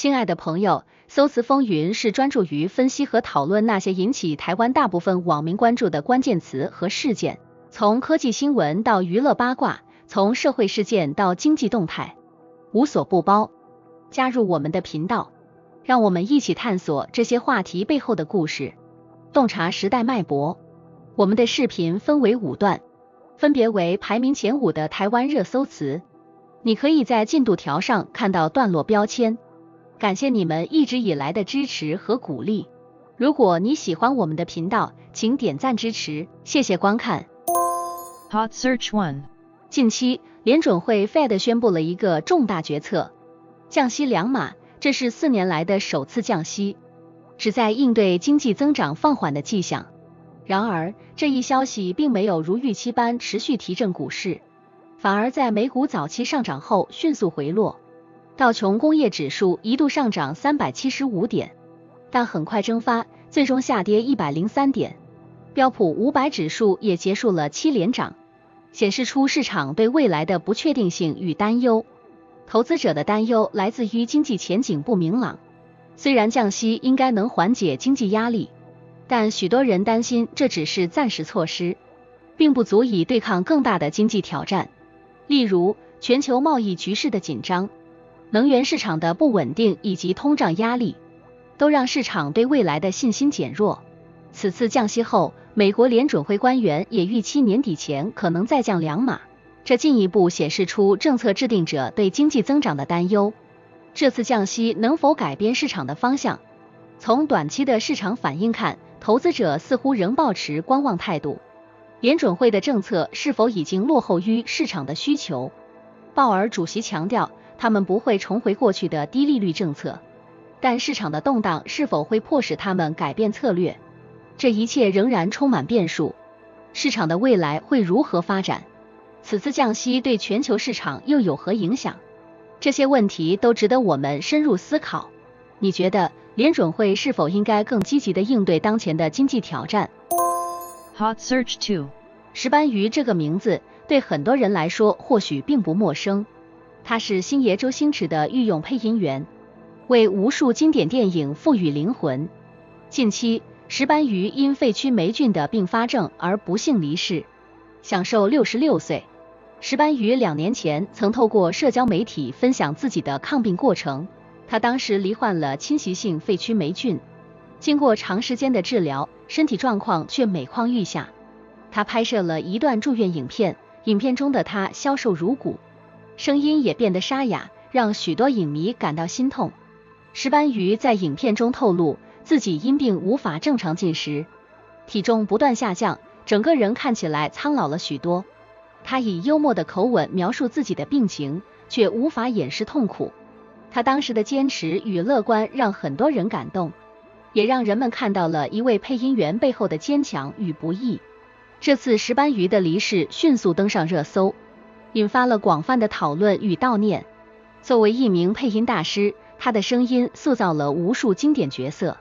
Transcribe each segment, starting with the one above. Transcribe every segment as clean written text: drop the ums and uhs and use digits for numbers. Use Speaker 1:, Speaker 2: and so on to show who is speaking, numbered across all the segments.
Speaker 1: 亲爱的朋友，搜词风云是专注于分析和讨论那些引起台湾大部分网民关注的关键词和事件，从科技新闻到娱乐八卦，从社会事件到经济动态，无所不包。加入我们的频道，让我们一起探索这些话题背后的故事，洞察时代脉搏。我们的视频分为5段，分别为排名前5的台湾热搜词。你可以在进度条上看到段落标签。感谢你们一直以来的支持和鼓励。如果你喜欢我们的频道，请点赞支持，谢谢观看。
Speaker 2: Hot Search 1。
Speaker 1: 近期，联准会 Fed 宣布了一个重大决策，降息2码，这是4年来的首次降息，旨在应对经济增长放缓的迹象。然而，这一消息并没有如预期般持续提振股市，反而在美股早期上涨后迅速回落。道琼工业指数一度上涨375点，但很快蒸发，最终下跌103点。标普500指数也结束了7连涨，显示出市场对未来的不确定性与担忧。投资者的担忧来自于经济前景不明朗。虽然降息应该能缓解经济压力，但许多人担心这只是暂时措施，并不足以对抗更大的经济挑战，例如全球贸易局势的紧张、能源市场的不稳定以及通胀压力，都让市场对未来的信心减弱。此次降息后，美国联准会官员也预期年底前可能再降2码，这进一步显示出政策制定者对经济增长的担忧。这次降息能否改变市场的方向？从短期的市场反应看，投资者似乎仍保持观望态度。联准会的政策是否已经落后于市场的需求？鲍尔主席强调，他们不会重回过去的低利率政策，但市场的动荡是否会迫使他们改变策略？这一切仍然充满变数。市场的未来会如何发展？此次降息对全球市场又有何影响？这些问题都值得我们深入思考。你觉得联准会是否应该更积极地应对当前的经济挑战？
Speaker 2: Hot Search 2。
Speaker 1: 石斑鱼这个名字对很多人来说或许并不陌生，他是星爷周星驰的御用配音员，为无数经典电影赋予灵魂。近期，石斑鱼因肺曲霉菌的并发症而不幸离世，享寿66岁。石斑鱼2年前曾透过社交媒体分享自己的抗病过程，他当时罹患了侵袭性肺曲霉菌，经过长时间的治疗，身体状况却每况愈下。他拍摄了一段住院影片，影片中的他消瘦如谷，声音也变得沙哑，让许多影迷感到心痛。石斑鱼在影片中透露，自己因病无法正常进食，体重不断下降，整个人看起来苍老了许多。他以幽默的口吻描述自己的病情，却无法掩饰痛苦。他当时的坚持与乐观让很多人感动，也让人们看到了一位配音员背后的坚强与不易。这次石斑鱼的离世迅速登上热搜，引发了广泛的讨论与悼念。作为一名配音大师，他的声音塑造了无数经典角色，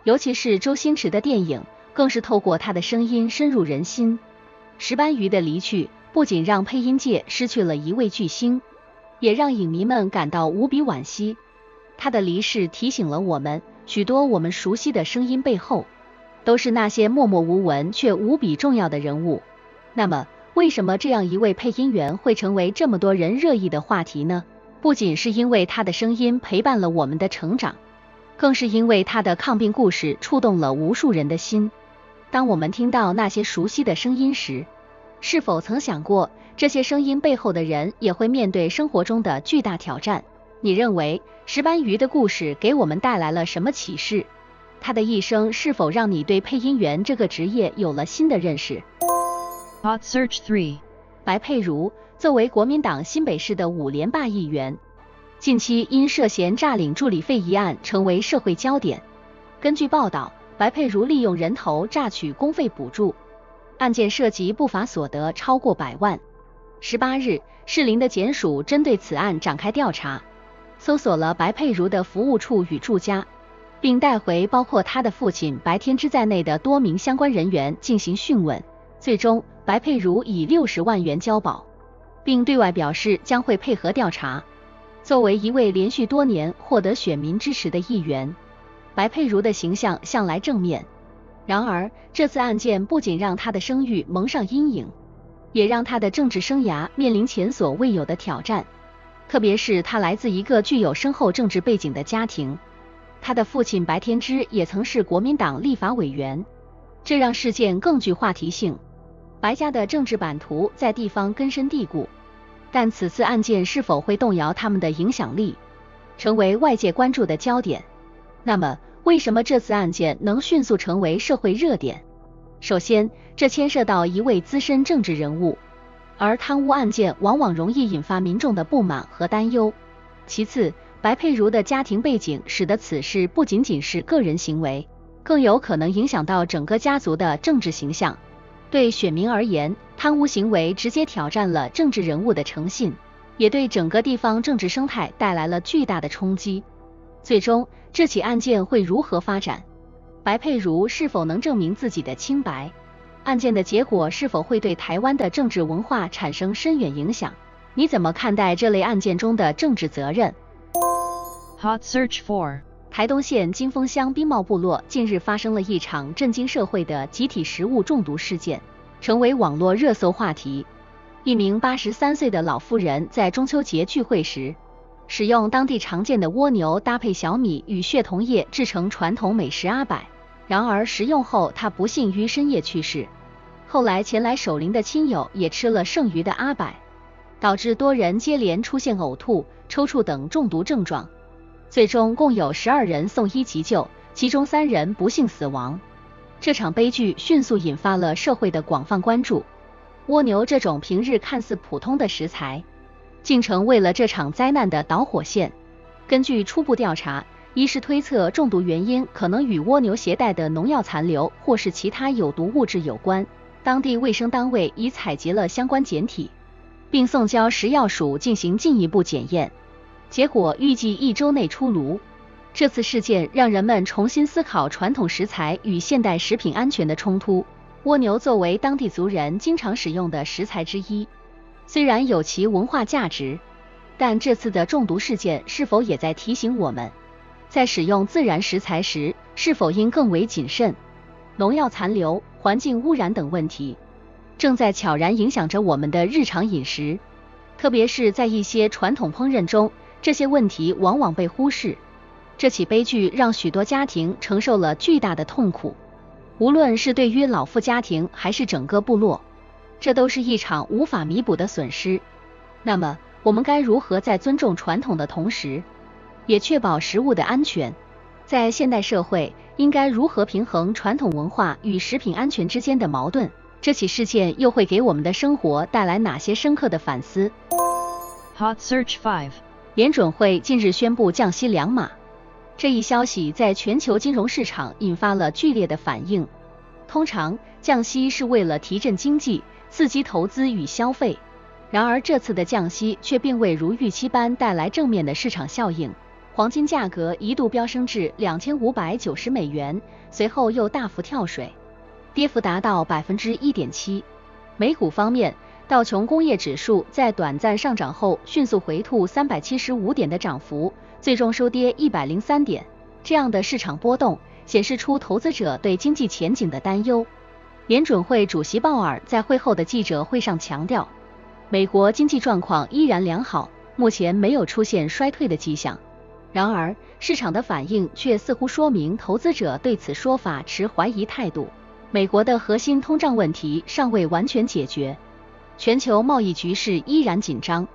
Speaker 1: 尤其是周星驰的电影，更是透过他的声音深入人心。石斑鱼的离去不仅让配音界失去了一位巨星，也让影迷们感到无比惋惜。他的离世提醒了我们，许多我们熟悉的声音背后，都是那些默默无闻却无比重要的人物。那么，为什么这样一位配音员会成为这么多人热议的话题呢？不仅是因为他的声音陪伴了我们的成长，更是因为他的抗病故事触动了无数人的心。当我们听到那些熟悉的声音时，是否曾想过，这些声音背后的人也会面对生活中的巨大挑战？你认为石斑鱼的故事给我们带来了什么启示？他的一生是否让你对配音员这个职业有了新的认识？
Speaker 2: Hot Search 3。
Speaker 1: 白佩茹作为国民党新北市的5连霸议员，近期因涉嫌诈领助理费一案成为社会焦点。根据报道，白佩茹利用人头诈取公费补助，案件涉及不法所得超过100万。18日，士林的检署针对此案展开调查，搜索了白佩茹的服务处与住家，并带回包括他的父亲白天之在内的多名相关人员进行讯问。最终，白佩茹以60万元交保，并对外表示将会配合调查。作为一位连续多年获得选民支持的议员，白佩如的形象向来正面。然而，这次案件不仅让她的声誉蒙上阴影，也让她的政治生涯面临前所未有的挑战。特别是她来自一个具有深厚政治背景的家庭，她的父亲白天之也曾是国民党立法委员，这让事件更具话题性。白家的政治版图在地方根深蒂固，但此次案件是否会动摇他们的影响力，成为外界关注的焦点。那么，为什么这次案件能迅速成为社会热点？首先，这牵涉到一位资深政治人物，而贪污案件往往容易引发民众的不满和担忧。其次，白佩如的家庭背景使得此事不仅仅是个人行为，更有可能影响到整个家族的政治形象。对选民而言，贪污行为直接挑战了政治人物的诚信，也对整个地方政治生态带来了巨大的冲击。最终，这起案件会如何发展？白佩如是否能证明自己的清白？案件的结果是否会对台湾的政治文化产生深远影响？你怎么看待这类案件中的政治责任？
Speaker 2: Hot Search 4.
Speaker 1: 台东县金峰乡兵茂部落近日发生了一场震惊社会的集体食物中毒事件，成为网络热搜话题。一名83岁的老妇人在中秋节聚会时，使用当地常见的蜗牛搭配小米与血桐叶制成传统美食阿柏，然而食用后她不幸于深夜去世。后来前来守灵的亲友也吃了剩余的阿柏，导致多人接连出现呕吐、抽搐等中毒症状。最终共有12人送医急救，其中3人不幸死亡。这场悲剧迅速引发了社会的广泛关注。蜗牛这种平日看似普通的食材，竟成为了这场灾难的导火线。根据初步调查，医师推测中毒原因可能与蜗牛携带的农药残留或是其他有毒物质有关。当地卫生单位已采集了相关检体，并送交食药署进行进一步检验。结果预计1周内出炉。这次事件让人们重新思考传统食材与现代食品安全的冲突。蜗牛作为当地族人经常使用的食材之一，虽然有其文化价值，但这次的中毒事件是否也在提醒我们，在使用自然食材时，是否应更为谨慎？农药残留、环境污染等问题，正在悄然影响着我们的日常饮食，特别是在一些传统烹饪中，这些问题往往被忽视。这起悲剧让许多家庭承受了巨大的痛苦，无论是对于老妇家庭还是整个部落，这都是一场无法弥补的损失。那么，我们该如何在尊重传统的同时，也确保食物的安全？在现代社会，应该如何平衡传统文化与食品安全之间的矛盾？这起事件又会给我们的生活带来哪些深刻的反思？
Speaker 2: Hot Search 5.
Speaker 1: 联准会近日宣布降息2码，这一消息在全球金融市场引发了剧烈的反应。通常，降息是为了提振经济、刺激投资与消费，然而这次的降息却并未如预期般带来正面的市场效应。黄金价格一度飙升至2590美元，随后又大幅跳水，跌幅达到 1.7%。美股方面，道琼工业指数在短暂上涨后迅速回吐375点的涨幅，最终收跌103点。这样的市场波动显示出投资者对经济前景的担忧。联准会主席鲍尔在会后的记者会上强调，美国经济状况依然良好，目前没有出现衰退的迹象。然而，市场的反应却似乎说明投资者对此说法持怀疑态度。美国的核心通胀问题尚未完全解决，全球贸易局势依然紧张，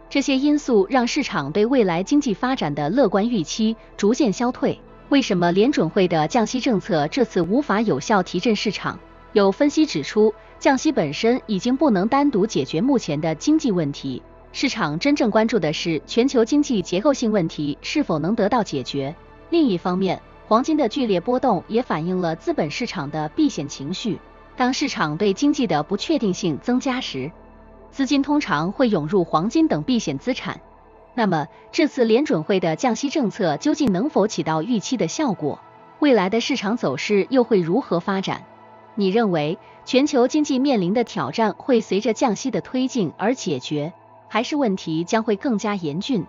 Speaker 1: 这些因素让市场对未来经济发展的乐观预期逐渐消退。为什么联准会的降息政策这次无法有效提振市场？有分析指出，降息本身已经不能单独解决目前的经济问题，市场真正关注的是全球经济结构性问题是否能得到解决。另一方面，黄金的剧烈波动也反映了资本市场的避险情绪。当市场对经济的不确定性增加时，资金通常会涌入黄金等避险资产。那么，这次联准会的降息政策究竟能否起到预期的效果？未来的市场走势又会如何发展？你认为全球经济面临的挑战会随着降息的推进而解决，还是问题将会更加严峻？